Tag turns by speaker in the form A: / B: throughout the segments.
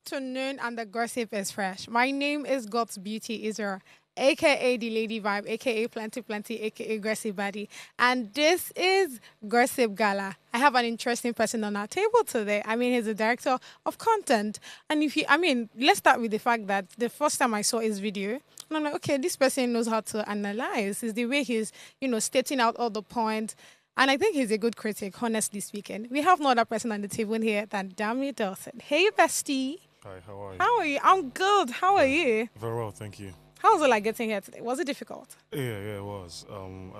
A: afternoon, and the gossip is fresh. My name is God's Beauty Israel, aka the Lady Vibe, aka Plenty Plenty, aka Gossip Buddy. And this is Gossip Gala. I have an interesting person on our table today. I mean, he's a director of content. And let's start with the fact that the first time I saw his video, and I'm like, okay, this person knows how to analyze. Is the way he's, stating out all the points. And I think he's a good critic, honestly speaking. We have no other person on the table here than Dami Dawson. Hey, bestie.
B: Hi, how are you?
A: How are you? I'm good. How are you?
B: Very well, thank you.
A: How was it like getting here today? Was it difficult?
B: Yeah, it was.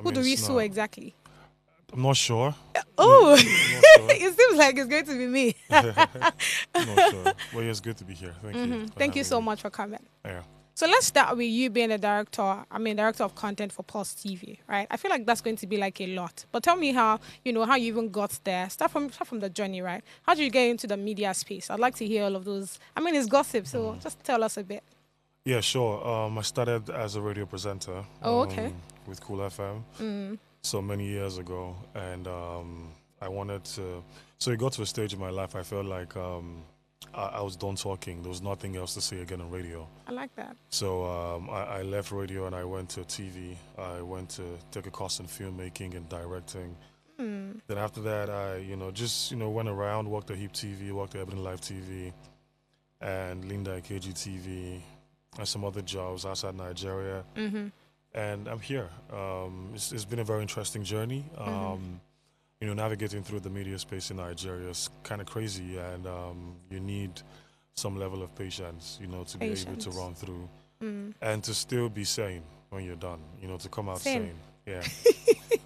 A: Who do we sue exactly?
B: I'm not sure.
A: Oh,
B: I'm not sure.
A: it seems like it's going to be me.
B: I'm not sure. Well, yeah, it's good to be here. Thank you.
A: Thank you so much for coming.
B: Yeah.
A: So let's start with you being a director of content for Pulse TV, right? I feel like that's going to be like a lot. But tell me how you even got there. Start from the journey, right? How did you get into the media space? I'd like to hear all of those. I mean, it's gossip, so just tell us a bit.
B: Yeah, sure. I started as a radio presenter.
A: Oh, okay.
B: With Cool FM. So many years ago. And I wanted to... So it got to a stage in my life I felt like I was done talking. There was nothing else to say again on radio.
A: I like that.
B: So I left radio and I went to TV. I went to take a course in filmmaking and directing. Then after that, I went around, worked at Hip TV, worked at Ebony Live TV, and Linda at KGTV, and some other jobs outside Nigeria. And I'm here. It's been a very interesting journey. Navigating through the media space in Nigeria is kind of crazy, and you need some level of patience, to be able to run through and to still be sane when you're done, to come out sane. Yeah.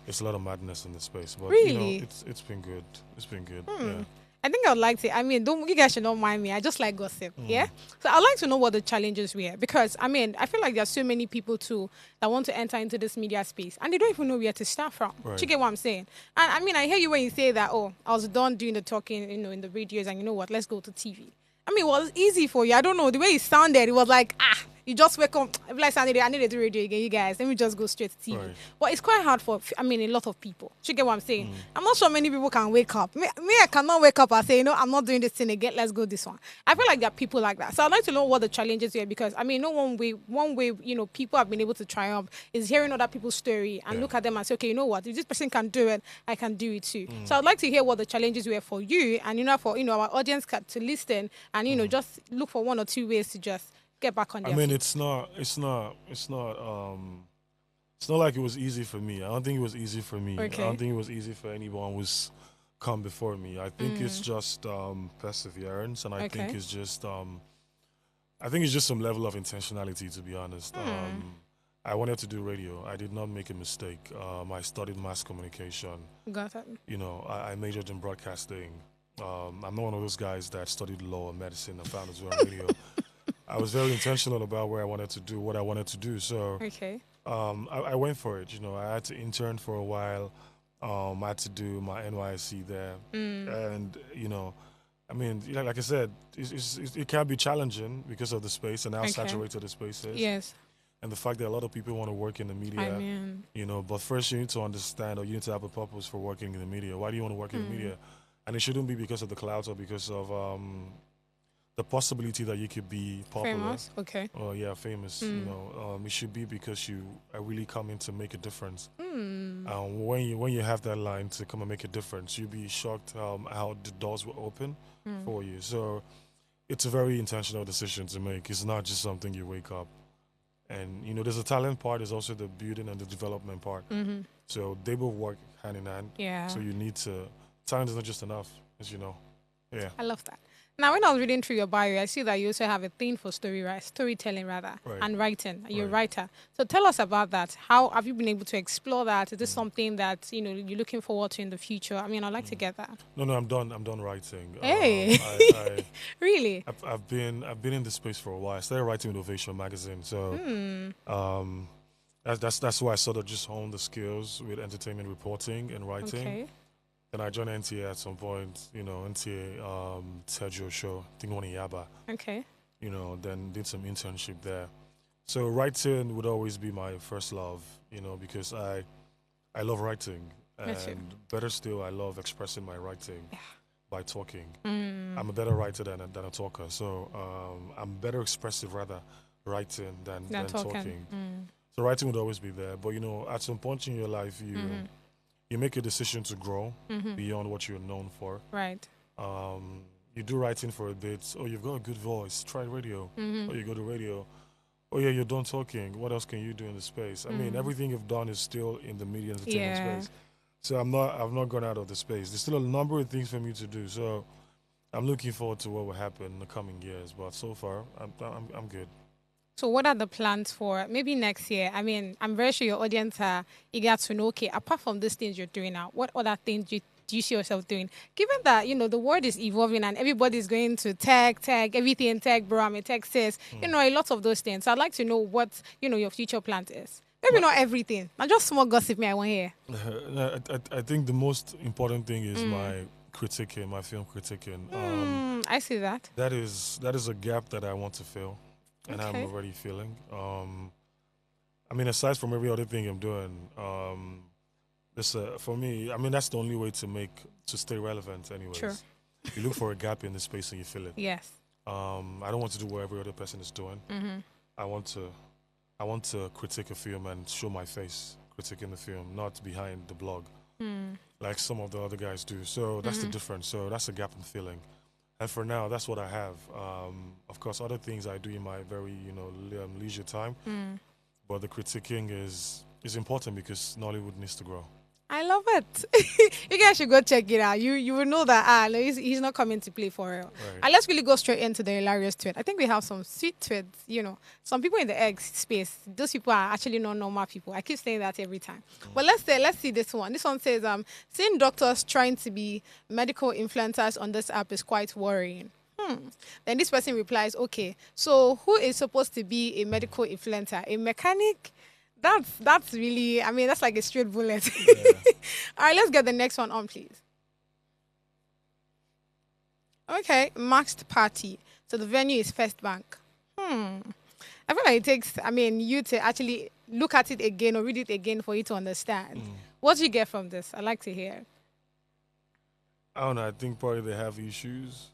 B: It's a lot of madness in the space, but
A: really?
B: It's been good. It's been good. Yeah.
A: I think I would like to. You guys should don't mind me. I just like gossip. Yeah. So I'd like to know what the challenges were because I feel like there's so many people too that want to enter into this media space and they don't even know where to start from.
B: Right.
A: Do you get what I'm saying? And I hear you when you say that. Oh, I was done doing the talking, in the radios, and you know what? Let's go to TV. It was easy for you. I don't know the way it sounded. It was like you just wake up. Like I need to do radio again, you guys. Let me just go straight to TV.
B: Right.
A: But it's quite hard for a lot of people. Do you get what I'm saying? I'm not sure many people can wake up. Me, I cannot wake up and say, I'm not doing this thing again. Let's go this one. I feel like there are people like that. So I'd like to know what the challenges are because one way people have been able to triumph is hearing other people's story and look at them and say, okay, you know what? If this person can do it, I can do it too. So I'd like to hear what the challenges were for you and for our audience to listen and just look for one or two ways to just get back on their feet.
B: It's not like it was easy for me. I don't think it was easy for me.
A: Okay.
B: I don't think it was easy for anyone who's come before me. I think it's just perseverance, and I think it's just some level of intentionality, to be honest. I wanted to do radio. I did not make a mistake. I studied mass communication.
A: Got it.
B: I majored in broadcasting. I'm not one of those guys that studied law and medicine and found his way on radio. I was very intentional about where I wanted to do what I wanted to do. So I went for it. I had to intern for a while. I had to do my NYSC there. And, like I said, it can be challenging because of the space and how saturated the space is.
A: Yes.
B: And the fact that a lot of people want to work in the media. But first you need to understand or you need to have a purpose for working in the media. Why do you want to work in the media? And it shouldn't be because of the clouds or because of the possibility that you could be popular.
A: Famous, okay.
B: Or famous. It should be because you are really coming to make a difference. When you have that line to come and make a difference, you'll be shocked how the doors will open for you. So it's a very intentional decision to make. It's not just something you wake up. And there's a talent part. There's also the building and the development part. So they both work hand in hand.
A: Yeah.
B: So you need to. Talent is not just enough, as you know. Yeah.
A: I love that. Now, when I was reading through your bio, I see that you also have a thing for storytelling, and writing. You're a writer. So tell us about that. How have you been able to explore that? Is this something that you're looking forward to in the future? I'd like to get that.
B: No, I'm done. I'm done writing.
A: Hey, really?
B: I've been in this space for a while. I started writing with Ovation magazine, so that's why I sort of just honed the skills with entertainment reporting and writing.
A: Okay.
B: Then I joined NTA at some point, NTA Sergio show, I think one in Yaba.
A: Okay.
B: Then did some internship there. So writing would always be my first love, because I love writing. And better still, I love expressing my writing. by talking. I'm a better writer than a talker. So I'm better expressive rather writing than talking. So writing would always be there. But at some point in your life, you make a decision to grow beyond what you're known for.
A: Right.
B: You do writing for a bit. Oh, you've got a good voice. Try radio. Or you go to radio. Oh yeah, you're done talking. What else can you do in the space? I mean, everything you've done is still in the media entertainment space. So I've not gone out of the space. There's still a number of things for me to do. So I'm looking forward to what will happen in the coming years. But so far, I'm good.
A: So what are the plans for maybe next year? I mean, I'm very sure your audience are eager to know, okay, apart from these things you're doing now, what other things do you see yourself doing? Given that, the world is evolving and everybody's going to tech, everything tech, bro, I'm a tech sis, a lot of those things. So I'd like to know what, your future plans is. Maybe not everything. Not just small gossip I want to hear.
B: I think the most important thing is my critiquing, my film critiquing.
A: I see that.
B: That is a gap that I want to fill. And I'm already feeling. I mean, aside from every other thing I'm doing, this for me, I mean, that's the only way to stay relevant anyways.
A: Sure.
B: You look for a gap in the space and you fill it.
A: Yes.
B: I don't want to do what every other person is doing. I want to critique a film and show my face critiquing the film, not behind the blog, like some of the other guys do. So that's the difference. So that's a gap I'm filling. And for now, that's what I have. Of course, other things I do in my very, leisure time. But the critiquing is important because Nollywood needs to grow.
A: I love it. You guys should go check it out. You will know that no, he's not coming to play for real.
B: Right.
A: And let's really go straight into the hilarious tweet. I think we have some sweet tweets. Some people in the egg space. Those people are actually not normal people. I keep saying that every time. But let's see this one. This one says, seeing doctors trying to be medical influencers on this app is quite worrying. Then this person replies, okay, so who is supposed to be a medical influencer? A mechanic? That's really, I mean, that's like a straight bullet. Yeah. All right, let's get the next one on, please. Okay, maxed party. So the venue is First Bank. I feel like it takes, you to actually look at it again or read it again for you to understand. What do you get from this? I'd like to hear.
B: I don't know. I think probably they have issues.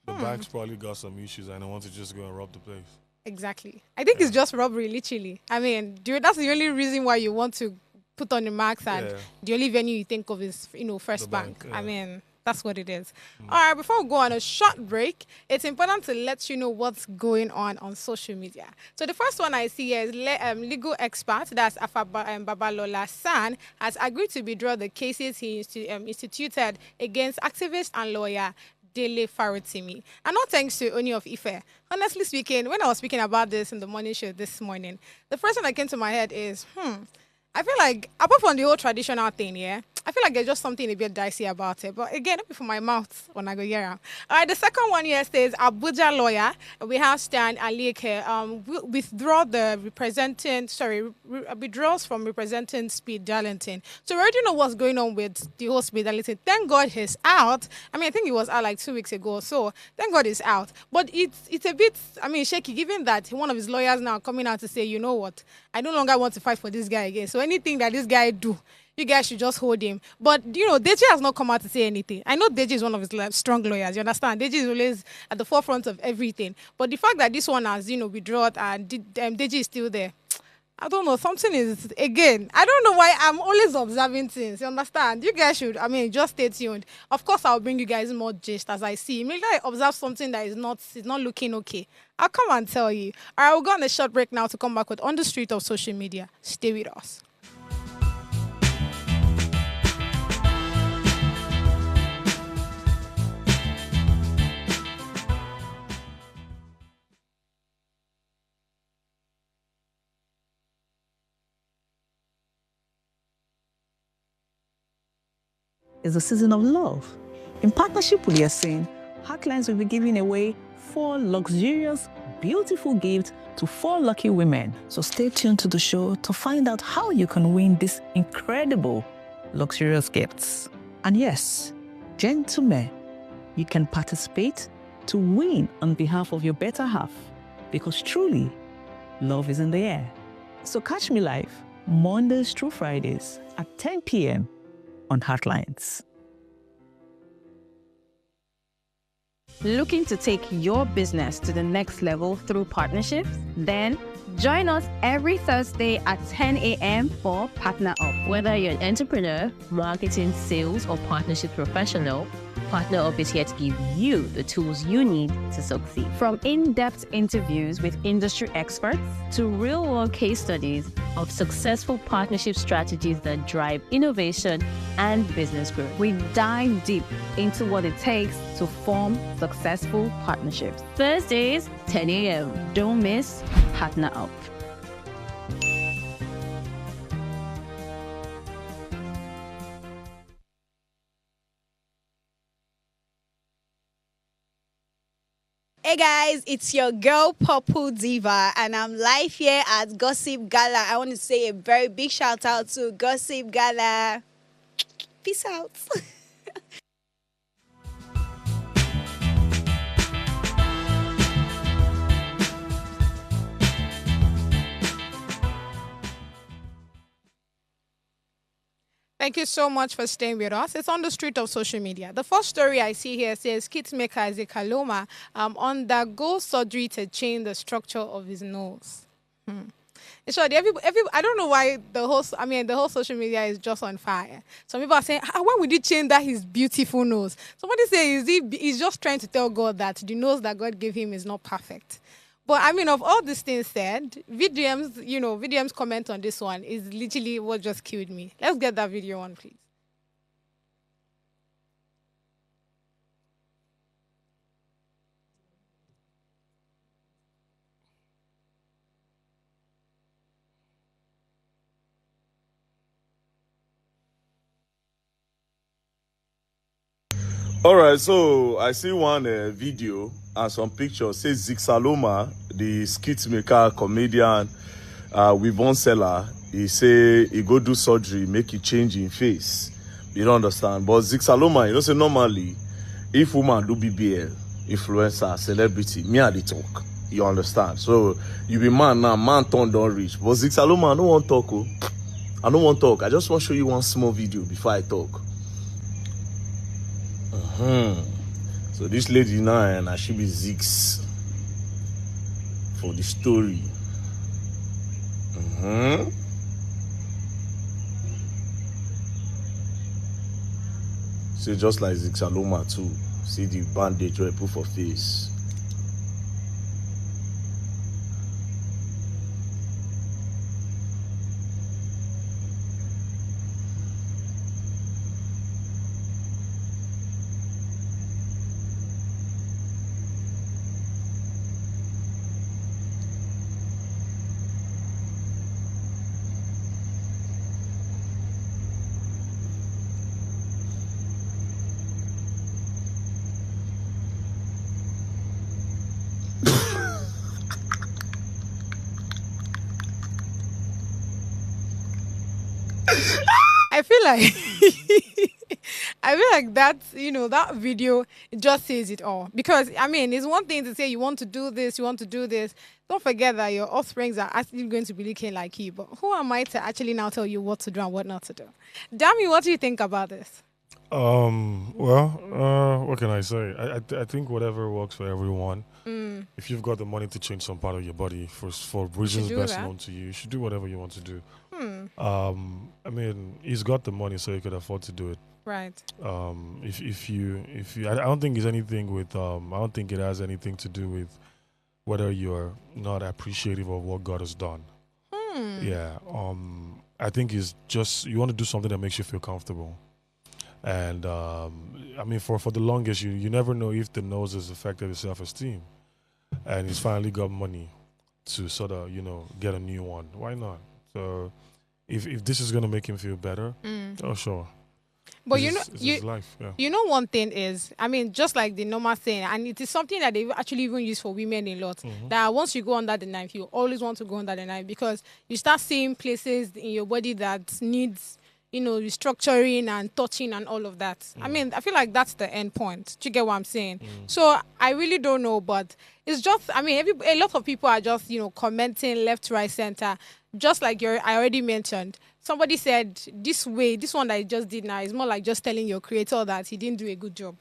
B: The bank's probably got some issues and they want to just go and rob the place.
A: Exactly. I think it's just robbery, literally. I mean, that's the only reason why you want to put on the marks and the only venue you think of is, First Bank. I mean, that's what it is. All right, before we go on a short break, it's important to let you know what's going on social media. So the first one I see here is legal expert, that's Babalola San, has agreed to withdraw the cases he instituted against activist and lawyer Dele Farotimi. And not thanks to Oni of Ife. Honestly speaking, when I was speaking about this in the morning show this morning, the first thing that came to my head is, I feel like, apart from the old traditional thing, I feel like there's just something a bit dicey about it. But again, not for my mouth when I go here. All right, the second one here says Abuja lawyer. We have Stan Alike withdraws from representing Speed Darlington. So we already know what's going on with the whole Speed Darlington. Thank God he's out. I mean, I think he was out like 2 weeks ago. So thank God he's out. But it's a bit, shaky, given that one of his lawyers now coming out to say, you know what, I no longer want to fight for this guy again. So anything that this guy do, you guys should just hold him. But, Deji has not come out to say anything. I know Deji is one of his strong lawyers. You understand? Deji is always at the forefront of everything. But the fact that this one has, withdrawn and Deji is still there, I don't know. Something is, again, I don't know why I'm always observing things. You understand? You guys should, just stay tuned. Of course, I'll bring you guys more gist as I see. Maybe I observe something that is not looking okay. I'll come and tell you. All right, we'll go on a short break now to come back with On the Street of Social Media. Stay with us.
C: Is a season of love. In partnership with Yasin, Heartlines will be giving away 4 luxurious, beautiful gifts to 4 lucky women. So stay tuned to the show to find out how you can win these incredible, luxurious gifts. And yes, gentlemen, you can participate to win on behalf of your better half, because truly, love is in the air. So catch me live Mondays through Fridays at 10 p.m. on Heartlines. Looking to take your business to the next level through partnerships? Then join us every Thursday at 10 a.m. for Partner Up.
D: Whether you're an entrepreneur, marketing, sales, or partnership professional, Partner Up is here to give you the tools you need to succeed.
C: From in-depth interviews with industry experts
D: To real-world case studies of successful partnership strategies that drive innovation and business growth.
C: we dive deep into what it takes to form successful partnerships.
D: Thursdays, 10 a.m.
C: Don't miss Partner Up.
E: Hey guys, it's your girl Purple Diva, and I'm live here at Gossip Gala. I want to say a very big shout out to Gossip Gala. Peace out.
A: Thank you so much for staying with us. It's on the street of social media. The first story I see here says Kitmaker Ezekaloma undergoes surgery to change the structure of his nose. In short, I don't know why the whole social media is just on fire. Some people are saying, why would he change that his beautiful nose? Somebody says he's just trying to tell God that the nose that God gave him is not perfect. But I mean, of all these things said, VDM's comment on this one is literally what just killed me. Let's get that video on, please.
F: All right, so I see one video and some pictures. Says Zik Saloma, the skit maker, comedian, weavon seller. He say he go do surgery, make he change in face. You don't understand. But Zik Saloma, you know, say normally, if woman do BBL, influencer, celebrity, me I dey talk. You understand? So you be man now, man turn don't reach. But Zik Saloma, I don't want talk. Oh. I don't want talk. I just want to show you one small video before I talk. So this lady now, and she be Zix for the story. See, just like Zix Aloma too. See the bandage where I put for face.
A: I feel like that video just says it all. Because I mean, it's one thing to say you want to do this, you want to do this. Don't forget that your offsprings are actually going to be looking like you. But who am I to actually now tell you what to do and what not to do? Dami, what do you think about this?
B: What can I say? I think whatever works for everyone. If you've got the money to change some part of your body for reasons best known to you, you should do whatever you want to do. I mean, he's got the money, so he could afford to do it.
A: Right.
B: If you, I don't think it's anything with. I don't think it has anything to do with whether you're not appreciative of what God has done. Yeah. I think it's just you want to do something that makes you feel comfortable. And I mean, for the longest, you never know if the nose has affected his self-esteem. And he's finally got money to sort of, get a new one. Why not? So if this is going to make him feel better, oh, sure.
A: But
B: It's his life, yeah.
A: One thing is, I mean, just like the normal saying, and it is something that they actually even use for women a lot, that once you go under the knife, you always want to go under the knife because you start seeing places in your body that needs restructuring and touching and all of that. I mean, I feel like that's the end point. Do you get what I'm saying? So I really don't know, but it's just, I mean, a lot of people are just, commenting left, right, center. Just like I already mentioned, somebody said this one that I just did now is more like just telling your creator that he didn't do a good job.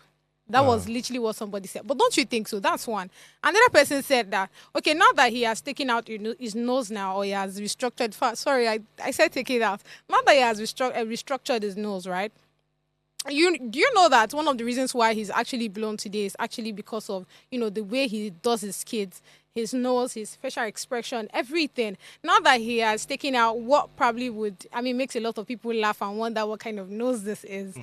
A: That was literally what somebody said. But don't you think so? That's one. Another person said that, okay, now that he has taken out his nose now, or he has restructured, sorry, I said take it out. Now that he has restructured his nose, right? Do you know that one of the reasons why he's actually blown today is actually because of, the way he does his kids, his nose, his facial expression, everything. Now that he has taken out what probably makes a lot of people laugh and wonder what kind of nose this is.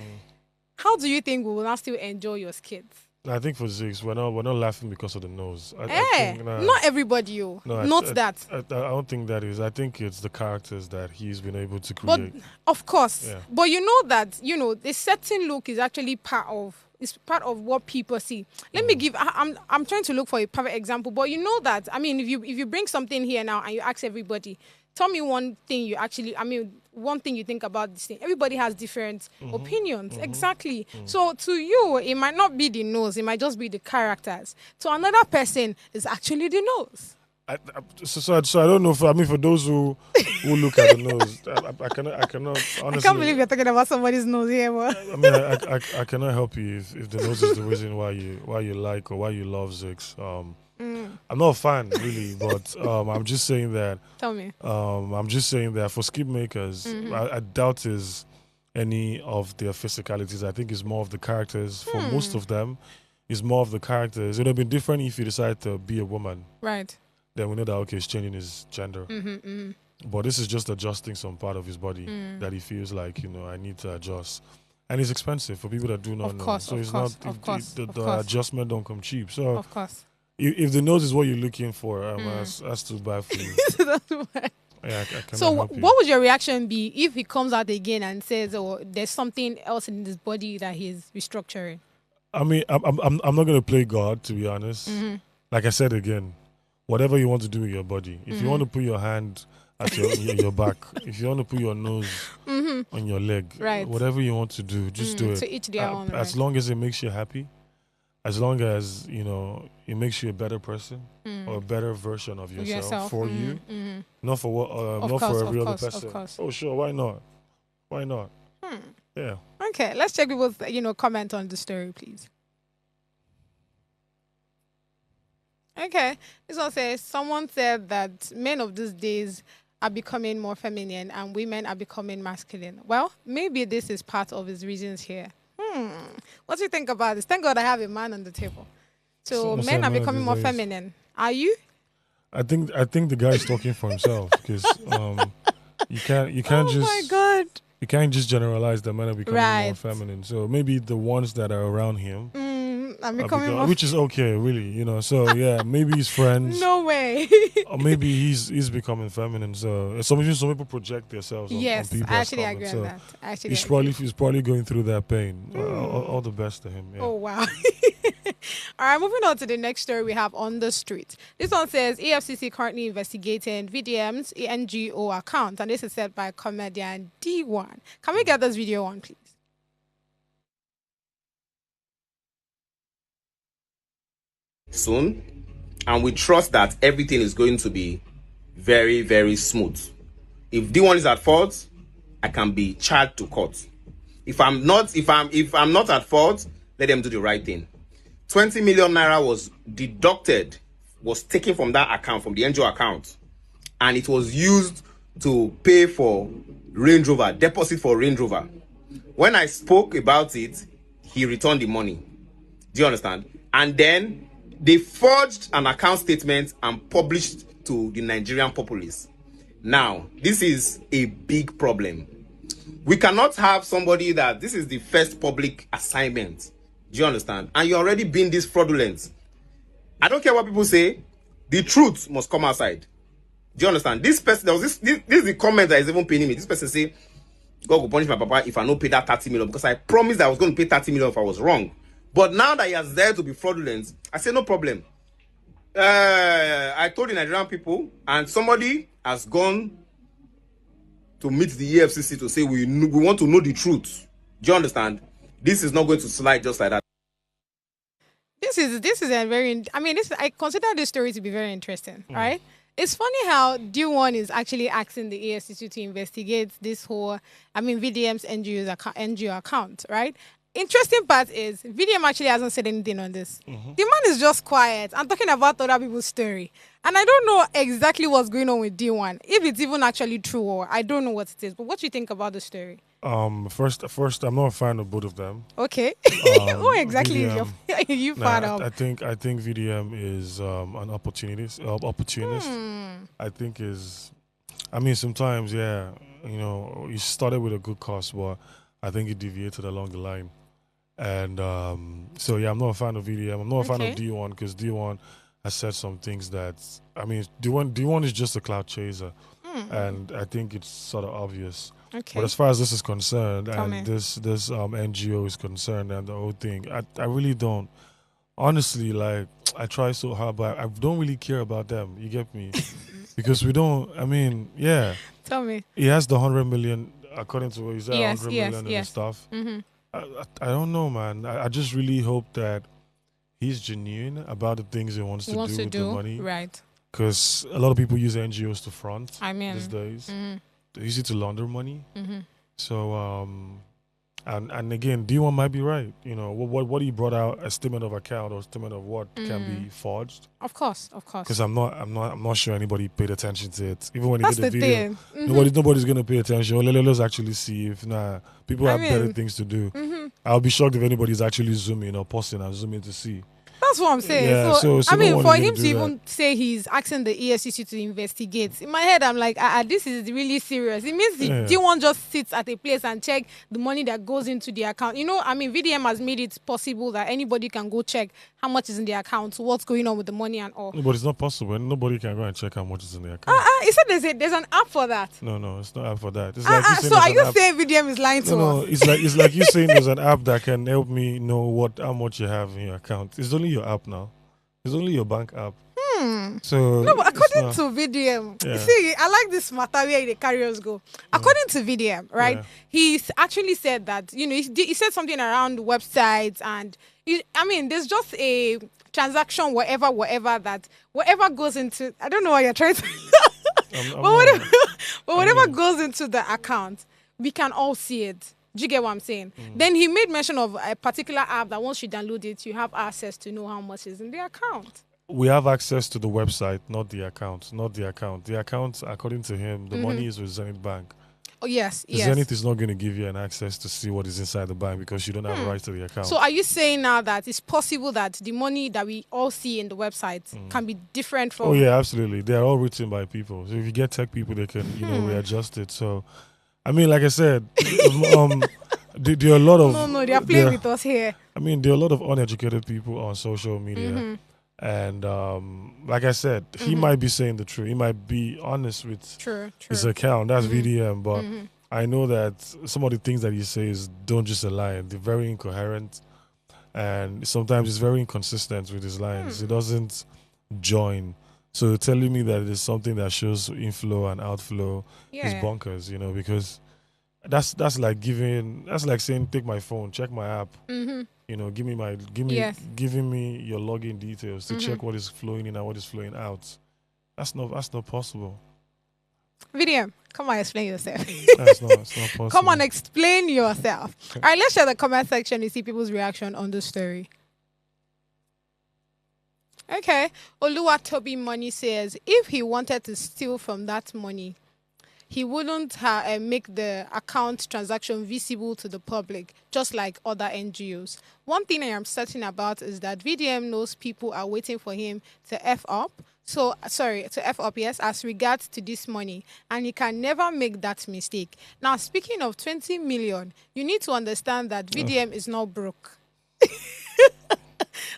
A: How do you think we will now still enjoy your kids?
B: I think for Ziggs, we're not laughing because of the nose. I think,
A: not everybody, that.
B: I don't think that is. I think it's the characters that he's been able to create.
A: But of course, but you know that the certain look is actually part of what people see. Let me give. I'm trying to look for a perfect example, but you know that. I mean, if you bring something here now and you ask everybody, tell me one thing one thing you think about this thing. Everybody has different opinions. Exactly. So to you, it might not be the nose. It might just be the characters. To another person, it's actually the nose.
B: So I don't know. For those who look at the nose, I cannot honestly.
A: I can't believe you're talking about somebody's nose here.
B: I cannot help you if the nose is the reason why you like or why you love Ziggs. I'm not a fan really, but I'm just saying that.
A: Tell me.
B: I'm just saying that for skip makers, I doubt is any of their physicalities. I think it's more of the characters. For most of them, it's more of the characters. It would have been different if you decide to be a woman.
A: Right.
B: Then we know that, okay, he's changing his gender. But this is just adjusting some part of his body that he feels like, I need to adjust. And it's expensive for people that do not know. So it's not, the adjustment don't come cheap. So
A: of course.
B: If the nose is what you're looking for, that's too bad for you. Yeah,
A: so what would your reaction be if he comes out again and says, "Oh, there's something else in his body that he's restructuring"?
B: I mean, I'm not gonna play God, to be honest. Like I said again, whatever you want to do with your body. If you want to put your hand at your back, if you want to put your nose on your leg, whatever you want to do, just do it.
A: To each their own.
B: As long as it makes you happy. As long as, it makes you a better person or a better version of yourself for you, not for every other person. Oh, sure, why not? Why not? Yeah.
A: Okay, let's check people's, comment on the story, please. Okay, this one says, someone said that men of these days are becoming more feminine and women are becoming masculine. Well, maybe this is part of his reasons here. What do you think about this? Thank God I have a man on the table. So men are becoming more feminine. Are you?
B: I think the guy's talking for himself because you can't just.
A: Oh my God!
B: You can't just generalize that men are becoming more feminine. So maybe the ones that are around him.
A: I'm becoming more,
B: which is okay, really, So yeah, maybe his friends.
A: No way.
B: Or maybe he's becoming feminine. So some people project themselves on people.
A: I actually agree on that.
B: He's probably going through that pain. All the best to him. Yeah.
A: Oh wow. All right, moving on to the next story we have on the street. This one says EFCC currently investigating VDM's NGO account, and this is said by comedian D1. Can we get this video on, please?
G: Soon, and we trust that everything is going to be very, very smooth. If D1 is at fault, I can be charged to court. If I'm not at fault, let them do the right thing. 20 million naira was deducted, was taken from that account, from the NGO account, and it was used to pay for Range Rover, deposit for Range Rover. When I spoke about it, he returned the money. Do you understand? And then they forged an account statement and published to the Nigerian populace. Now, this is a big problem. We cannot have somebody that this is the first public assignment. Do you understand? And you're already being this fraudulent. I don't care what people say. The truth must come outside. Do you understand? This person, there was this is the comment that is even paying me. This person say, God will punish my papa if I don't pay that 30 million because I promised that I was going to pay 30 million if I was wrong. But now that he has there to be fraudulent, I say no problem. I told the Nigerian people, and somebody has gone to meet the EFCC to say we want to know the truth. Do you understand? This is not going to slide just like that.
A: This is a very. I consider this story to be very interesting. Right? It's funny how D1 is actually asking the EFCC to investigate this whole. VDM's NGO account. Right? interesting part is VDM actually hasn't said anything on this. The man is just quiet and talking about other people's story. And I don't know exactly what's going on with D1, if it's even actually true or I don't know what it is. But what do you think about the story?
B: First, I'm not a fan of both of them.
A: Okay. Who exactly
B: VDM,
A: is you fan of?
B: I think VDM is an opportunist. I think I mean, sometimes, yeah, you know, he started with a good cause, but I think he deviated along the line. And so, yeah, I'm not a fan of VDM. I'm not a fan of D1 because D1 has said some things that, I mean, D1 is just a cloud chaser. And I think it's sort of obvious.
A: Okay.
B: But as far as this is concerned, and this NGO is concerned, and the whole thing, I really don't. Honestly, like, I try so hard, but I don't really care about them. You get me? Because we don't. I mean, yeah.
A: Tell me.
B: He has the 100 million, according to what he said,
A: Yes,
B: 100
A: yes,
B: million
A: yes.
B: and stuff.
A: Mm-hmm.
B: I don't know, man. I just really hope that he's genuine about the things he wants to do with the money.
A: Right.
B: Because a lot of people use NGOs to front these days. They use it to launder money. So, and again, D1 might be right. You know, what he brought out, a statement of account or statement of what can be forged.
A: Of course.
B: Because I'm not sure anybody paid attention to it. Even when he
A: That's
B: did the
A: the
B: video,
A: thing.
B: nobody's gonna pay attention. Let's actually see if people have better things to do. I'll be shocked if anybody's actually zooming or pausing and zooming to see.
A: That's what I'm saying.
B: Yeah,
A: so I mean,
B: no
A: for
B: one is
A: him
B: gonna
A: to
B: do
A: even say he's asking the EFCC to investigate, in my head, I'm like, this is really serious. It means D1 just sits at a place and check the money that goes into the account. You know, I mean, VDM has made it possible that anybody can go check how much is in the account, what's going on with the money and all.
B: No, but it's not possible. Nobody can go and check how much is in the account.
A: He said there's an app for that.
B: No, it's not app for that. It's like
A: so are you saying VDM is lying to us?
B: No, it's like you saying there's an app that can help me know how much you have in your account. It's only your app now. It's only your bank app. So
A: no, but according to VDM, you see, I like this matter where the carriers go. According to VDM, right, he's actually said that, you know, he said something around websites and, I mean, there's just a transaction, whatever goes into, I don't know what you're trying to but whatever goes into the account, we can all see it. Do you get what I'm saying? Then he made mention of a particular app that once you download it, you have access to know how much is in the account.
B: We have access to the website, not the account. The account, according to him, the money is with Zenith Bank.
A: Oh, yes.
B: Zenith is not going to give you an access to see what is inside the bank because you don't have rights to the account.
A: So are you saying now that it's possible that the money that we all see in the website can be different from...
B: Oh, yeah, absolutely. They are all written by people. So if you get tech people, they can, readjust it. So... I mean, like I said, there are a lot of...
A: No, they are playing with us here.
B: I mean, there are a lot of uneducated people on social media. And like I said, he might be saying the truth. He might be honest with his account. That's VDM. But I know that some of the things that he says don't just align. They're very incoherent. And sometimes he's very inconsistent with his lines. He doesn't join. So telling me that it's something that shows inflow and outflow is bonkers, you know, because that's like saying take my phone, check my app, you know, giving me your login details to check what is flowing in and what is flowing out. That's not possible.
A: VDM, come on, explain yourself.
B: It's not possible.
A: Come on, explain yourself. All right, let's share the comment section to see people's reaction on the story. Okay, Oluwatobi Money says if he wanted to steal from that money, he wouldn't make the account transaction visible to the public, just like other NGOs. One thing I am certain about is that VDM knows people are waiting for him to F up. Yes, as regards to this money, and he can never make that mistake. Now, speaking of 20 million, you need to understand that VDM is not broke.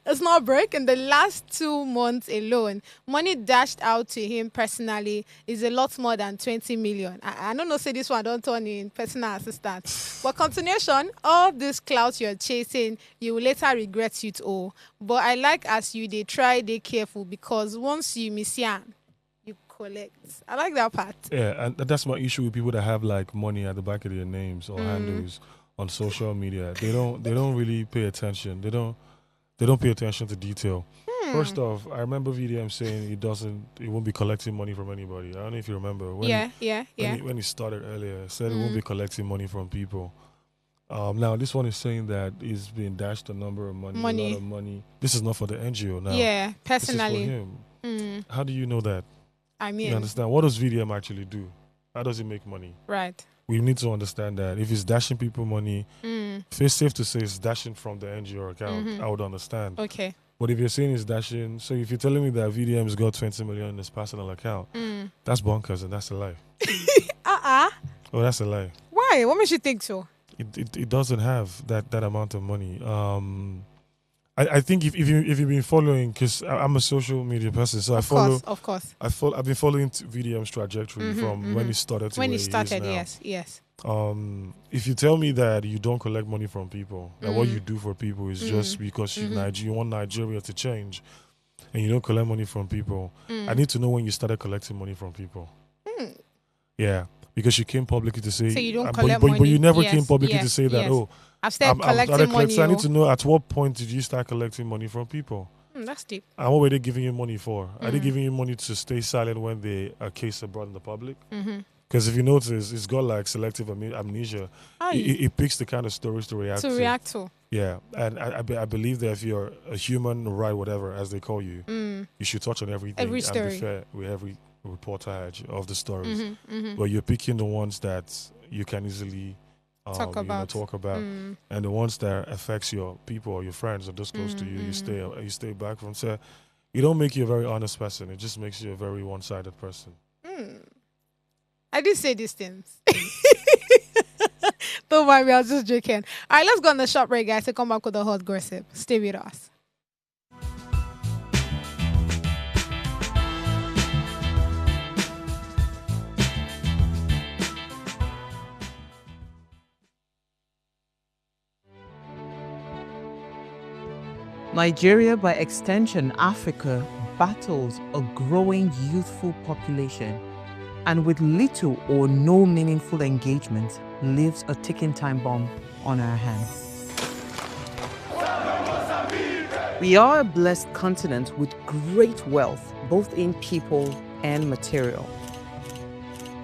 A: It's not broke. In the last 2 months alone, money dashed out to him personally is a lot more than 20 million. I don't know, say this one, don't turn in personal assistant. But continuation, all this clout you're chasing, you will later regret it all. But I like as they try, they careful, because once you miss you collect. I like that part.
B: Yeah, and that's my issue with people that have like money at the back of their names or handles on social media. They don't really pay attention. They don't pay attention to detail. First off, I remember VDM saying he won't be collecting money from anybody. I don't know if you remember. When he started earlier, he said he won't be collecting money from people. Now, this one is saying that he's being dashed a number of money, a lot of money. This is not for the NGO now.
A: Yeah,
B: This is for
A: personally.
B: him. How do you know that?
A: I
B: You
A: mean,
B: understand? What does VDM actually do? How does he make money?
A: right.
B: We need to understand that if he's dashing people money, it's safe to say it's dashing from the NGO account. I would understand.
A: Okay.
B: But if you're saying it's dashing, so if you're telling me that VDM's got 20 million in his personal account, that's bonkers and that's a lie. Oh, that's a lie.
A: Why? What makes you think so?
B: It doesn't have that amount of money. I think if you've been following, because I'm a social media person, so
A: Of course.
B: I've been following VDM's trajectory from when he started to
A: When
B: where
A: he
B: he is
A: started,
B: now.
A: yes.
B: If you tell me that you don't collect money from people, that what you do for people is just because you want Nigeria to change, and you don't collect money from people, I need to know when you started collecting money from people. Yeah, because you came publicly to say,
A: So you don't
B: but
A: collect
B: but
A: money.
B: you never
A: Yes,
B: came publicly to
A: yes,
B: say that.
A: yes.
B: Oh,
A: I've started collecting money.
B: So I need
A: oh.
B: to know at what point did you start collecting money from people,
A: That's deep.
B: and what were they giving you money for? Are they giving you money to stay silent when they a case are brought in the public? Because if you notice, it's got like selective amnesia. It picks the kind of stories to react to. Yeah, and I believe that if you're a human right, whatever as they call you, you should touch on everything
A: Every
B: and
A: story.
B: be fair with every reportage of the stories. But you're picking the ones that you can easily
A: Talk about.
B: and the ones that affects your people or your friends or those close to you, you stay back from. So it don't make you a very honest person. It just makes you a very one-sided person.
A: I did say these things. Don't mind me, I was just joking. All right, let's go on the shop break, guys, to come back with the hot gossip. Stay with us.
C: Nigeria, by extension Africa, battles a growing youthful population and with little or no meaningful engagement leaves a ticking time bomb on our hands. We are a blessed continent with great wealth, both in people and material.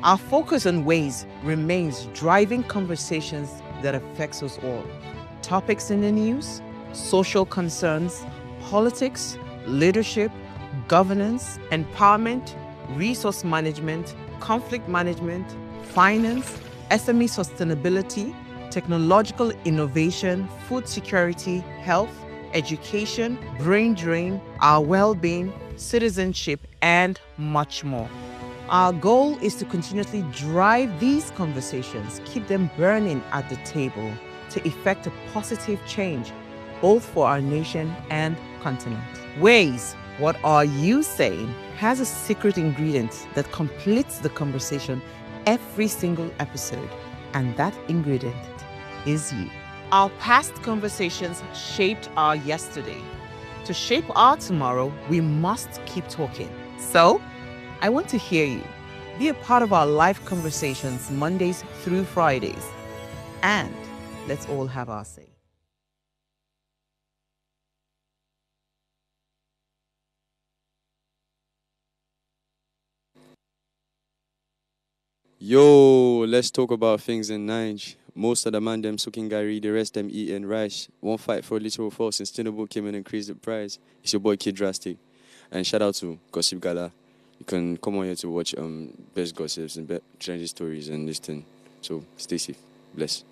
C: Our focus on ways remains driving conversations that affects us all. Topics in the news, social concerns, politics, leadership, governance, empowerment, resource management, conflict management, finance, SME sustainability, technological innovation, food security, health, education, brain drain, our well-being, citizenship, and much more. Our goal is to continuously drive these conversations, keep them burning at the table to effect a positive change, both for our nation and continent. Ways, what are you saying, has a secret ingredient that completes the conversation every single episode, and that ingredient is you. Our past conversations shaped our yesterday. To shape our tomorrow, we must keep talking. So, I want to hear you. Be a part of our live conversations Mondays through Fridays. And let's all have our say.
H: Yo, let's talk about things in Nige. Most of the man them sucking Gary, the rest them eating rice. One fight for a little for sustainable came and increased the price. It's your boy Kid Drastic. And shout out to Gossip Gala. You can come on here to watch best gossips and trendy stories and this thing. So stay safe. Bless.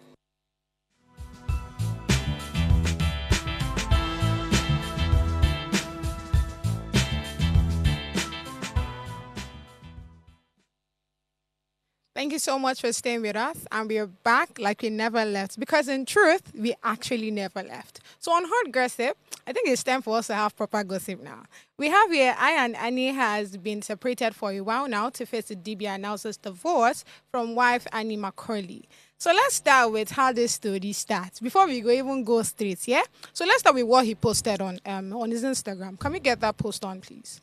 A: Thank you so much for staying with us. And we're back like we never left. Because in truth, we actually never left. So on Hot Gossip, I think it's time for us to have proper gossip now. We have here, I and Annie has been separated for a while now to face the DB announces divorce from wife Annie Macaulay. So let's start with how this story starts. Before we even go straight, yeah? So let's start with what he posted on his Instagram. Can we get that post on, please?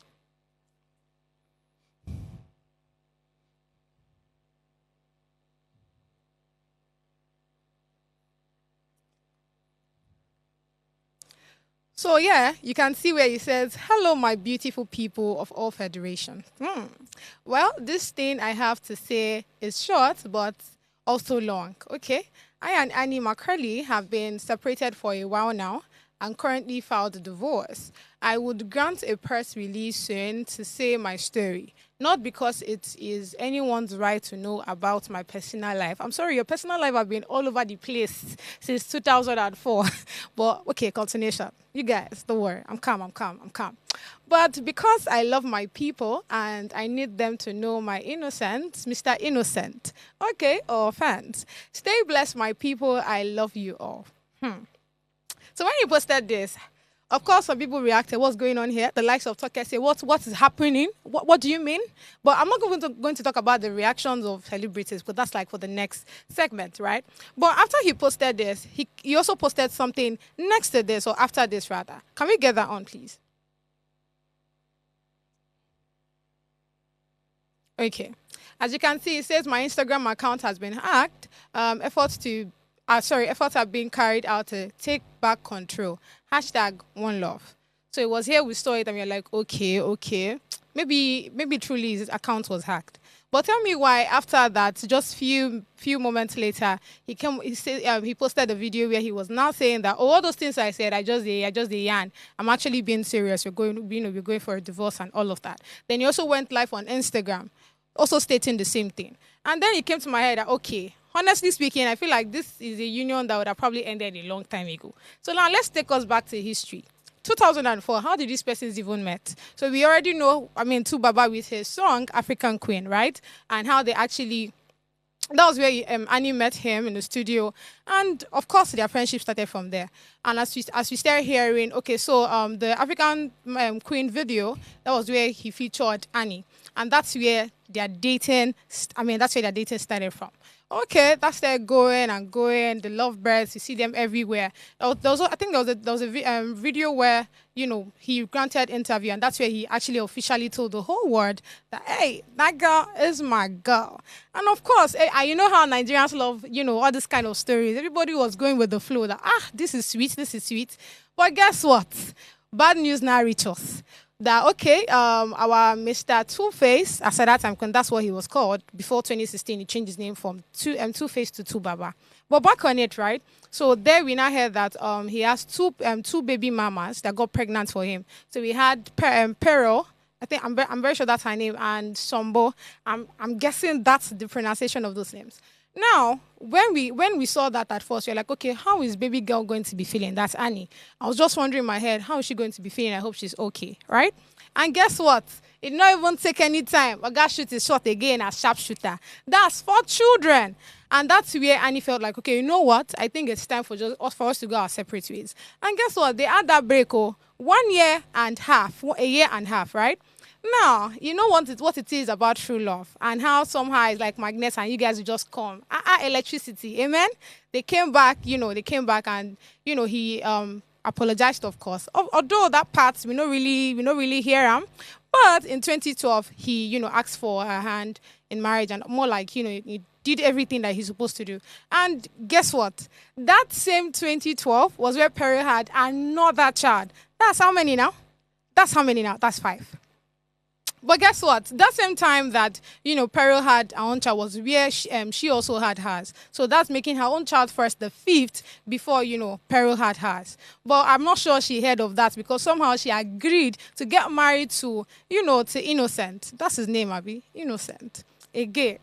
A: So yeah, you can see where he says, "Hello, my beautiful people of all federations." Well, this thing I have to say is short, but also long. Okay, I and Annie Macaulay have been separated for a while now and currently filed a divorce. I would grant a press release soon to say my story, not because it is anyone's right to know about my personal life. I'm sorry, your personal life have been all over the place since 2004. But okay, continuation. You guys, don't worry. I'm calm. But because I love my people and I need them to know my innocence, Mr. Innocent, okay, or fans, stay blessed, my people. I love you all. So when you posted this, of course, some people reacted, what's going on here? The likes of Toke say, what is happening? What do you mean? But I'm not going to talk about the reactions of celebrities, but that's like for the next segment, right? But after he posted this, he also posted something next to this, or after this rather. Can we get that on, please? Okay. As you can see, it says my Instagram account has been hacked. Efforts are being carried out to take back control. #OneLove. So it was here we saw it and we were like, okay. Maybe truly his account was hacked. But tell me why after that, just few moments later, he posted a video where he was now saying that, all those things I said, I just the yarn. I'm actually being serious. We're going for a divorce and all of that. Then he also went live on Instagram, also stating the same thing. And then it came to my head that, okay, honestly speaking, I feel like this is a union that would have probably ended a long time ago. So now let's take us back to history. 2004, how did these persons even met? So we already know, Tubaba with his song, African Queen, right? And how they actually, that was where Annie met him in the studio. And of course, their friendship started from there. And as we start hearing, okay, so the African Queen video, that was where he featured Annie. And that's where their dating started from. Okay, that's there going. The lovebirds, you see them everywhere. I think there was a video where, he granted interview, and that's where he actually officially told the whole world that, hey, that girl is my girl. And of course, you know how Nigerians love, all this kind of stories. Everybody was going with the flow that, this is sweet. But guess what? Bad news now reach us. That, okay, our Mr. Two-Face, as at that time, that's what he was called, before 2016, he changed his name from Two-Face to Tubaba. But back on it, right, so there we now heard that he has two baby mamas that got pregnant for him. So we had Pero, I think, I'm very sure that's her name, and Sombo. I'm guessing that's the pronunciation of those names. Now, when we saw that at first, we are like, okay, how is baby girl going to be feeling? That's Annie. I was just wondering in my head, how is she going to be feeling? I hope she's okay, right? And guess what? It did not even take any time. A guy shoot his shot again as sharpshooter. That's 4 children. And that's where Annie felt like, okay, you know what? I think it's time for us to go our separate ways. And guess what? They had that break, 1 year and a year and a half, right? Now, you know what it is about true love and how somehow it's like magnets and you guys will just come. Electricity, amen? They came back and, he apologized, of course. Although that part, we don't really hear him. But in 2012, he, asked for her hand in marriage and more like, he did everything that he's supposed to do. And guess what? That same 2012 was where Perry had another child. That's how many now? That's 5. But guess what? That same time that, Peril had her own child was where she also had hers. So that's making her own child first, the 5th, before, Peril had hers. But I'm not sure she heard of that because somehow she agreed to get married to, to Innocent. That's his name, Abby. Innocent. Again.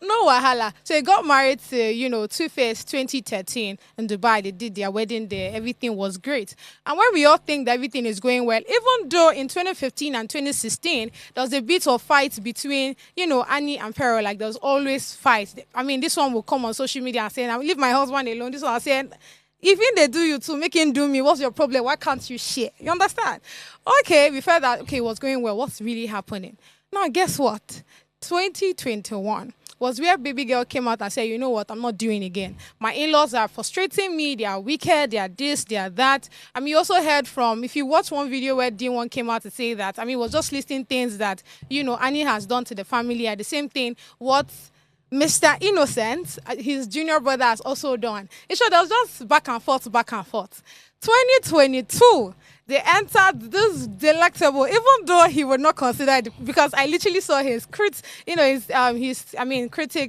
A: No wahala. So he got married to, Two-Face 2013 in Dubai. They did their wedding there. Everything was great. And when we all think that everything is going well, even though in 2015 and 2016, there was a bit of fight between, Annie and Pero. Like, there was always fight. This one will come on social media and say, I will leave my husband alone. This one will say, even they do you too, make him do me. What's your problem? Why can't you share? You understand? Okay, we felt that, okay, what's going well? What's really happening? Now, guess what? 2021 was where baby girl came out and said, you know what, I'm not doing again. My in-laws are frustrating me. They are wicked. They are this, they are that. You also heard from, if you watch one video where D1 came out to say that, was just listing things that, Annie has done to the family. At the same thing, what Mr. Innocent, his junior brother, has also done. It showed there was just back and forth. 2022, they entered this delectable, even though he would not consider it, because I literally saw his critic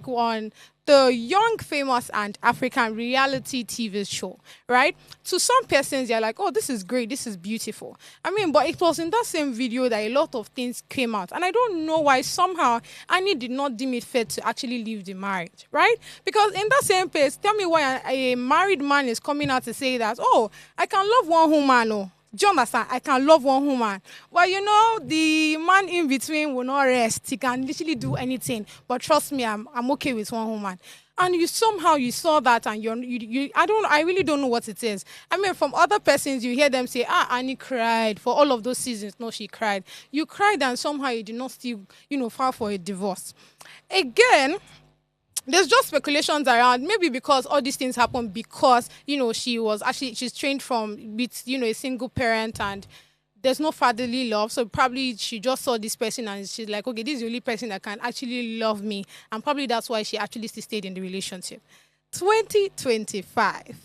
A: on the young, famous, and African reality TV show, right? To some persons, they're like, oh, this is great, this is beautiful. I mean, but it was in that same video that a lot of things came out. And I don't know why somehow Annie did not deem it fair to actually leave the marriage, right? Because in that same place, tell me why a married man is coming out to say that, oh, I can love one woman, oh. Do you understand? I can love one woman. Well, you know, the man in between will not rest. He can literally do anything. But trust me, I'm okay with one woman. And you somehow you saw that, and I really don't know what it is. I mean, from other persons, you hear them say, Annie cried for all of those seasons. No, she cried. You cried, and somehow you did not still, file for a divorce. Again, there's just speculations around, maybe because all these things happened because, she's trained from with, a single parent, and there's no fatherly love. So probably she just saw this person and she's like, okay, this is the only person that can actually love me. And probably that's why she actually still stayed in the relationship. 2025.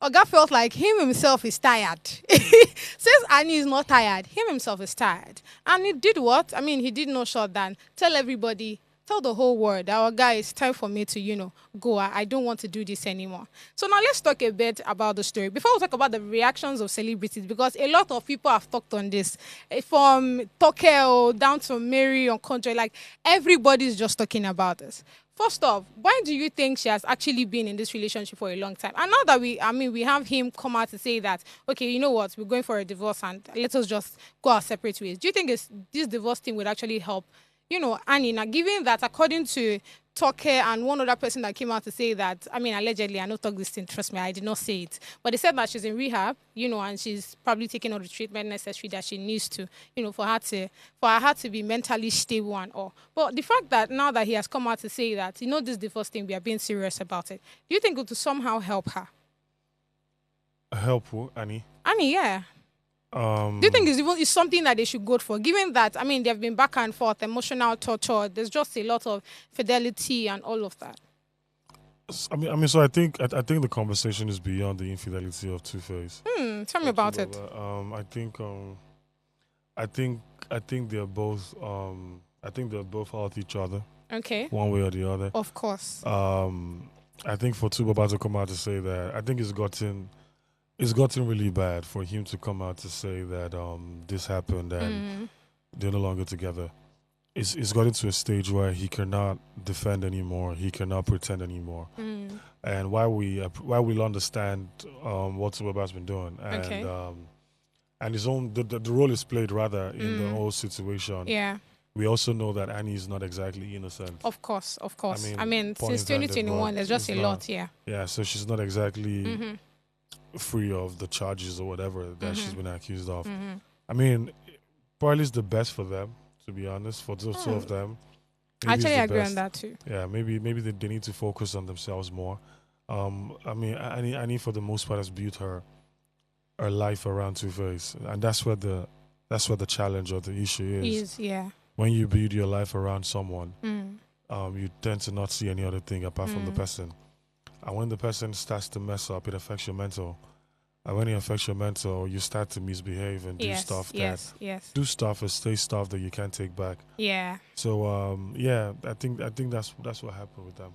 A: Oga felt like him himself is tired. Says Annie is not tired. Him himself is tired. And he did what? I mean, he did no short than tell everybody, tell the whole world, our guy, it's time for me to, go. I don't want to do this anymore. So now let's talk a bit about the story. Before we talk about the reactions of celebrities, because a lot of people have talked on this, from Tokyo down to Mary on Country, like everybody's just talking about this. First off, why do you think she has actually been in this relationship for a long time? And now that we have him come out to say that, okay, you know what, we're going for a divorce and let us just go our separate ways. Do you think this divorce thing would actually help Annie? Now, given that according to Toke and one other person that came out to say that, allegedly, I don't talk this thing, trust me, I did not say it, but they said that she's in rehab, and she's probably taking all the treatment necessary that she needs to, for her to be mentally stable and all. But the fact that now that he has come out to say that, this divorce thing, we are being serious about it, do you think it would somehow help her?
B: Help who, Annie?
A: Annie, yeah. Do you think it's something that they should go for? Given that, they've been back and forth, emotional torture, there's just a lot of fidelity and all of that.
B: So I think the conversation is beyond the infidelity of Two-Face.
A: Tell me about it.
B: I think they're both out each other.
A: Okay.
B: One way or the other.
A: Of course.
B: I think for Tubaba to come out to say that, I think it's gotten really bad for him to come out to say that this happened and they're no longer together. It's gotten to a stage where he cannot defend anymore. He cannot pretend anymore. And while we'll understand what Tubaba's been doing and his own the role is played rather in the whole situation.
A: Yeah.
B: We also know that Annie is not exactly innocent.
A: Of course. Since 2021, there's just a lot. Yeah.
B: Yeah. So she's not exactly free of the charges or whatever that she's been accused of. Probably it's the best for them, to be honest, for those two of them.
A: Maybe actually, I agree on that too.
B: Yeah, maybe they need to focus on themselves more. Annie for the most part has built her life around Two-Face, and that's where the challenge or the issue is. When you build your life around someone, you tend to not see any other thing apart from the person. And when the person starts to mess up, it affects your mental. And when it affects your mental, you start to misbehave and do stuff and say stuff that you can't take back.
A: Yeah.
B: So I think that's what happened with them.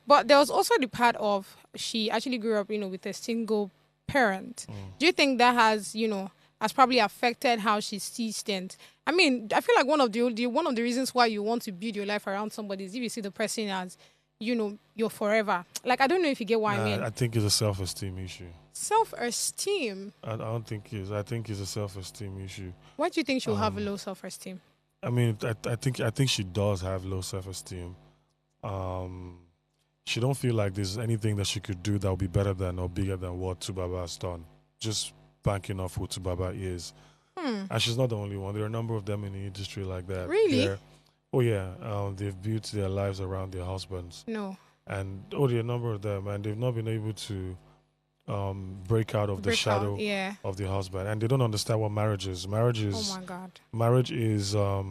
A: But there was also the part of she actually grew up, with a single parent. Do you think that has probably affected how she sees things? I feel like one of the reasons why you want to build your life around somebody is if you see the person as you're forever. Like, I don't know if you get what I mean.
B: I think it's a self-esteem issue.
A: Self-esteem?
B: I don't think it is. I think it's a self-esteem issue.
A: Why do you think she'll have a low self-esteem?
B: I think she does have low self-esteem. She don't feel like there's anything that she could do that would be better than or bigger than what Tubaba has done. Just banking off who Tubaba is. And she's not the only one. There are a number of them in the industry like that.
A: Really?
B: Oh yeah, they've built their lives around their husbands.
A: No.
B: And there are a number of them, and they've not been able to break out of the shadow of their husband, and they don't understand what marriage is. Oh
A: my God.
B: Marriage is, for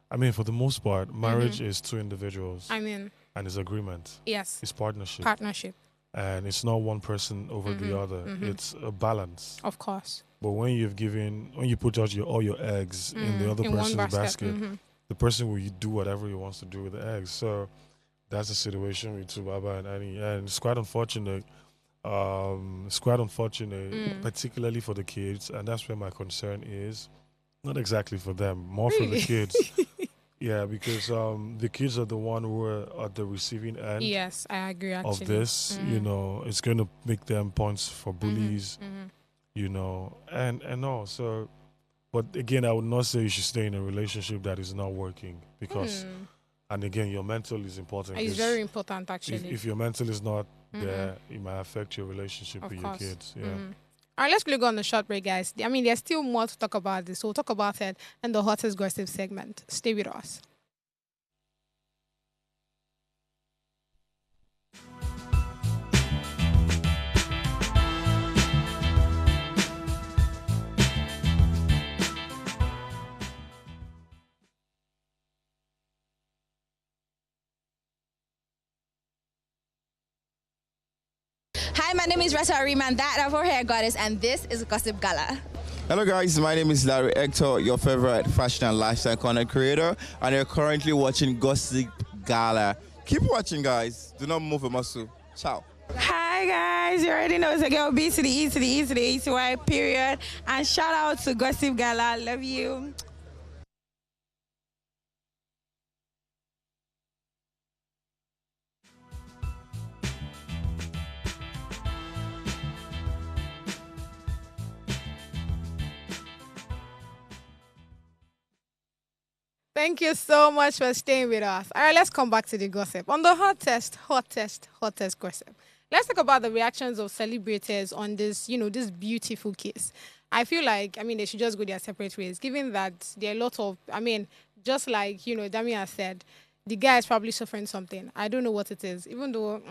B: the most part, marriage is two individuals. And it's agreement.
A: Yes.
B: It's partnership. And it's not one person over the other. It's a balance.
A: Of course.
B: But when you put out all your eggs in the other person's basket, the person will do whatever he wants to do with the eggs. So that's the situation with Tubaba and Annie, and it's quite unfortunate. It's quite unfortunate, particularly for the kids, and that's where my concern is. Not exactly for them, more for the
A: Really?
B: kids. Yeah, because the kids are the one who are at the receiving end
A: Yes, I agree
B: of
A: actually.
B: this. You know, it's going to make them points for bullies. You know, and all. So, but again, I would not say you should stay in a relationship that is not working because, and again, your mental is important.
A: It's
B: 'cause
A: very important actually.
B: if your mental is not there, it might affect your relationship
A: Of
B: with
A: course.
B: your kids. Yeah.
A: All right, let's quickly go on the short break, guys. I mean, there's still more to talk about this, so we'll talk about it in the hottest gossip segment. Stay with us.
E: Hi, my name is Rasa Ariman, that of our hair goddess, and this is Gossip Gala.
I: Hello guys, my name is Larry Hector, your favorite fashion and lifestyle content creator, and you're currently watching Gossip Gala. Keep watching guys, do not move a muscle. Ciao.
J: Hi guys, you already know it's a girl B to the E to the E to the E to Y period. And shout out to Gossip Gala, love you.
A: Thank you so much for staying with us. All right, let's come back to the gossip. On the hottest gossip. Let's talk about the reactions of celebrities on this, this beautiful case. I feel like, they should just go their separate ways, given that there are a lot of, just like, Dami has said, the guy is probably suffering something. I don't know what it is, even though,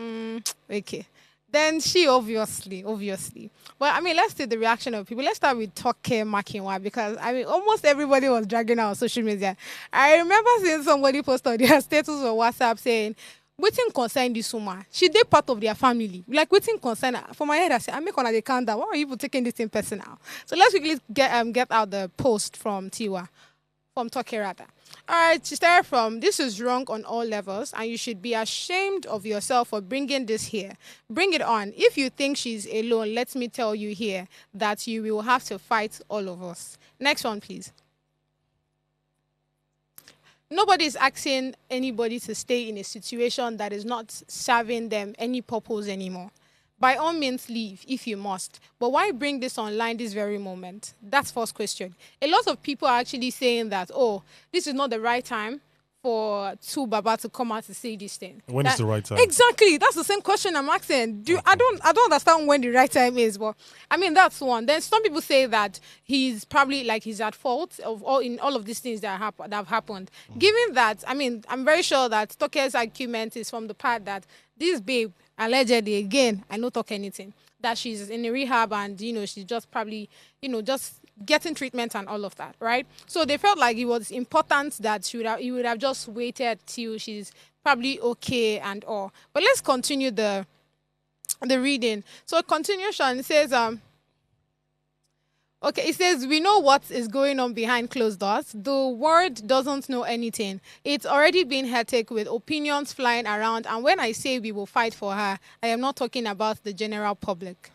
A: okay. Then she obviously. But let's see the reaction of people. Let's start with Toke Makinwa because almost everybody was dragging out on social media. I remember seeing somebody post on their status on WhatsApp saying, "Waiting concern this woman. She did part of their family. Like waiting concern." For my head, I said, "I make on the countdown. Why are you people taking this in personal?" So let's quickly get out the post from Tiwa, from Toke rather. All right, she started from, "This is wrong on all levels, and you should be ashamed of yourself for bringing this here. Bring it on. If you think she's alone, let me tell you here that you will have to fight all of us." Next one, please. Nobody is asking anybody to stay in a situation that is not serving them any purpose anymore. By all means, leave if you must. But why bring this online this very moment? That's first question. A lot of people are actually saying that, oh, this is not the right time for two Baba to come out to say this thing.
B: When is the right time?
A: Exactly. That's the same question I'm asking. I don't understand when the right time is, but that's one. Then some people say that he's probably he's at fault of all of these things that have happened. Given that, I'm very sure that Toke's argument is from the part that this babe allegedly, again, I don't talk anything, that she's in a rehab and she's just probably just getting treatment and all of that, right? So they felt like it was important that he would have just waited till she's probably okay and all. But let's continue the reading. So continuation says okay, it says, "We know what is going on behind closed doors. The world doesn't know anything. It's already been hectic with opinions flying around. And when I say we will fight for her, I am not talking about the general public.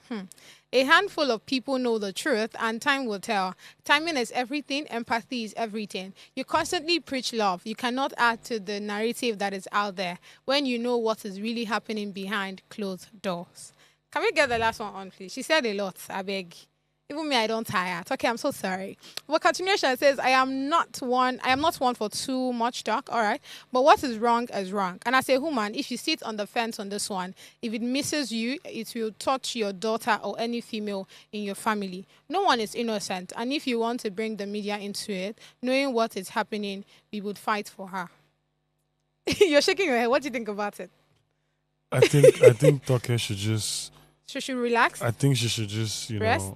A: A handful of people know the truth, and time will tell. Timing is everything. Empathy is everything. You constantly preach love. You cannot add to the narrative that is out there when you know what is really happening behind closed doors." Can we get the last one on, please? She said a lot, I beg. Even me, I don't tire. Okay, I'm so sorry. But continuation says, I am not one for too much talk, all right? But what is wrong is wrong. And as a woman, if you sit on the fence on this one, if it misses you, it will touch your daughter or any female in your family. No one is innocent. And if you want to bring the media into it, knowing what is happening, we would fight for her. You're shaking your head. What do you think about it?
B: I think Toke should just.
A: Should she relax?
B: I think she should just,
A: rest?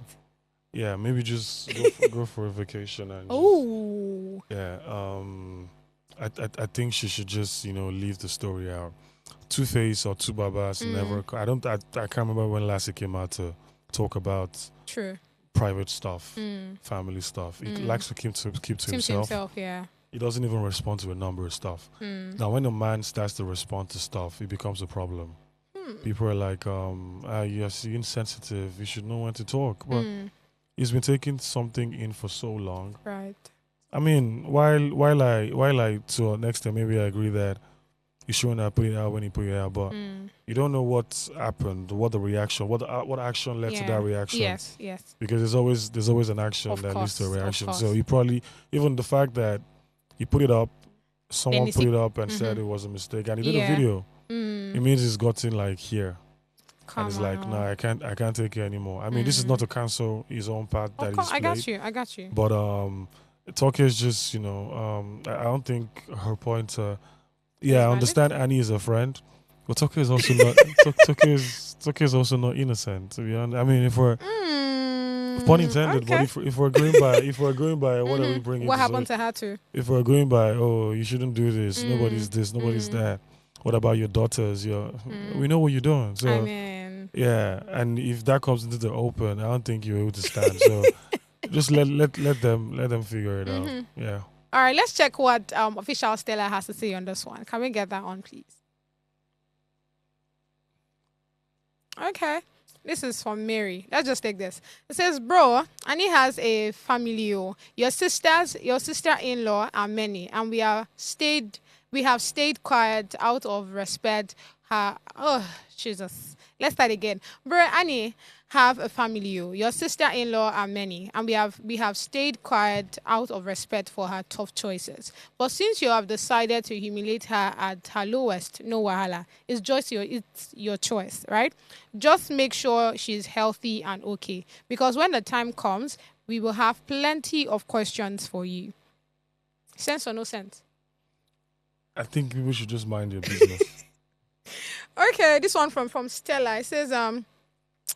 B: Yeah, maybe just go for a vacation and.
A: Oh.
B: Yeah. I think she should just leave the story out. Two Face or Two Babas never. I can't remember when last he came out to talk about.
A: True.
B: Private stuff, family stuff. He likes to keep to himself.
A: Yeah.
B: he doesn't even respond to a number of stuff. Now, when a man starts to respond to stuff, it becomes a problem. People are like, you're insensitive. You should know when to talk. But he's been taking something in for so long.
A: Right.
B: I mean, while I to an extent maybe I agree that you shouldn't have put it out when he put it out, but you don't know what happened, what the reaction, what action led to that reaction.
A: Yes, yes.
B: Because there's always an action
A: Of
B: that leads to a
A: course, of
B: reaction.
A: course.
B: So you probably, even the fact that he put it up, someone
A: he
B: put
A: see-
B: it up and said it was a mistake, and he did a
A: Yeah.
B: video. It means he's gotten like here.
A: Come
B: And it's like,
A: on.
B: no, I can't take it anymore. I mean, this is not to cancel his own part that
A: Of
B: he's
A: course,
B: played.
A: I got you.
B: But Tokyo is just, I don't think her point. Yeah, I
A: valid?
B: understand Annie is a friend, but Tokyo is also not. Tokyo is also not innocent. To be honest, I mean, if we're pun intended,
A: okay.
B: but if we're going by what are we bringing?
A: What
B: to
A: happened
B: say-
A: to her too?
B: If we're going by, oh, you shouldn't do this. Nobody's this. Nobody's that. What about your daughters? We know what you're doing. So
A: I mean,
B: yeah, and if that comes into the open, I don't think you're able to stand. So just let them figure it out. Yeah.
A: all right. Let's check what official Stella has to say on this one. Can we get that on, please? Okay. This is from Mary. Let's just take this. It says, bro, Annie has a family. Your sister-in-law are many, and we have stayed quiet out of respect. Jesus. Let's start again. Bro, Annie have a family. Your sister-in-law are many, and we have stayed quiet out of respect for her tough choices. But since you have decided to humiliate her at her lowest, no wahala. It's your choice, right? Just make sure she's healthy and okay. Because when the time comes, we will have plenty of questions for you. Sense or no sense?
B: I think people should just mind their business.
A: Okay, this one from Stella. It says,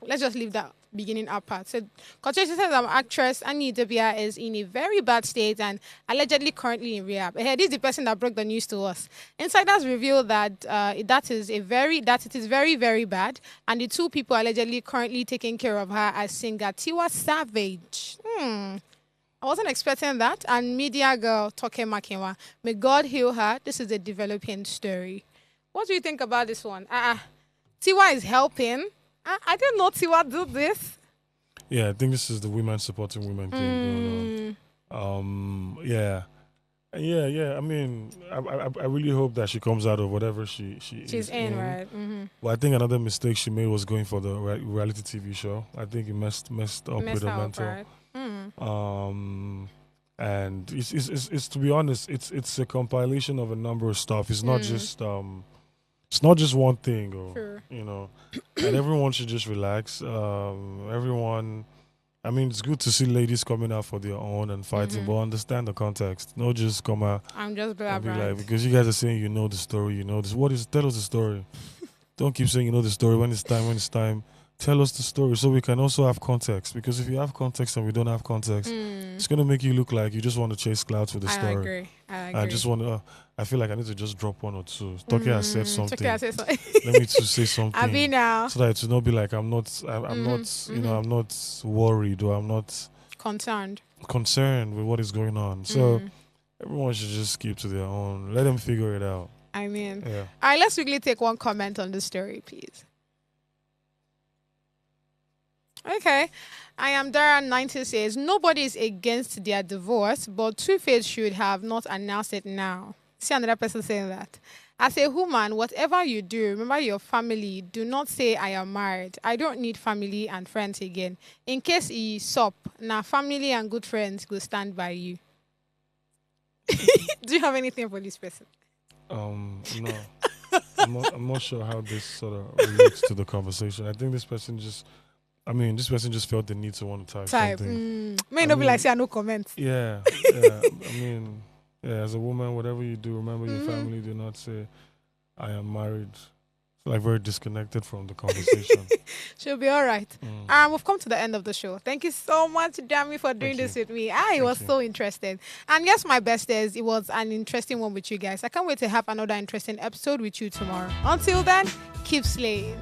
A: let's just leave that beginning up part. So, Kochechi says, actress Annie Idebia is in a very bad state and allegedly currently in rehab. This is the person that broke the news to us. Insiders revealed that it is very, very bad, and the two people allegedly currently taking care of her as singer Tiwa Savage. I wasn't expecting that. And media girl Toke Makinwa. May God heal her. This is a developing story. What do you think about this one? Tiwa is helping. I didn't know Tiwa do this.
B: Yeah, I think this is the women supporting women thing going on. Yeah. I mean, I really hope that she comes out of whatever she's
A: in, right?
B: Well, I think another mistake she made was going for the reality TV show. I think it messed up with her mental.
A: Right?
B: And it's to be honest, it's a compilation of a number of stuff. It's not just one thing, or and everyone should just relax. Everyone, I mean, it's good to see ladies coming out for their own and fighting, but understand the context. Not just come out.
A: I'm just
B: and be
A: blabbering.
B: like, because you guys are saying you know the story, you know this. Tell us the story. Don't keep saying you know the story when it's time. Tell us the story so we can also have context. Because if you have context and we don't have context, it's going to make you look like you just want to chase clouds with the story.
A: I agree.
B: I just want to, I feel like I need to just drop one or two. Toke has said something.
A: Toke has said something.
B: Let me to say something.
A: I be now.
B: So that it will not be like I'm not I'm not worried or I'm not
A: concerned
B: with what is going on. So everyone should just keep to their own. Let them figure it out.
A: I mean,
B: yeah.
A: All right, let's quickly take one comment on the story, please. Okay. I am Dara90 says, nobody is against their divorce, but Two-Face should have not announced it now. See another person saying that. As a woman, whatever you do, remember your family. Do not say, I am married. I don't need family and friends again. In case he sup, now family and good friends will stand by you. Do you have anything for this person?
B: No. I'm not sure how this sort of relates to the conversation. I think this person just felt the need to want to type something.
A: May not be like, say, no comments.
B: Yeah. As a woman, whatever you do, remember your family. Do not say, I am married. It's like very disconnected from the conversation.
A: She'll be all right. We've come to the end of the show. Thank you so much, Dami, for doing this with me. I was so interested. And yes, my besties, it was an interesting one with you guys. I can't wait to have another interesting episode with you tomorrow. Until then, keep slaying.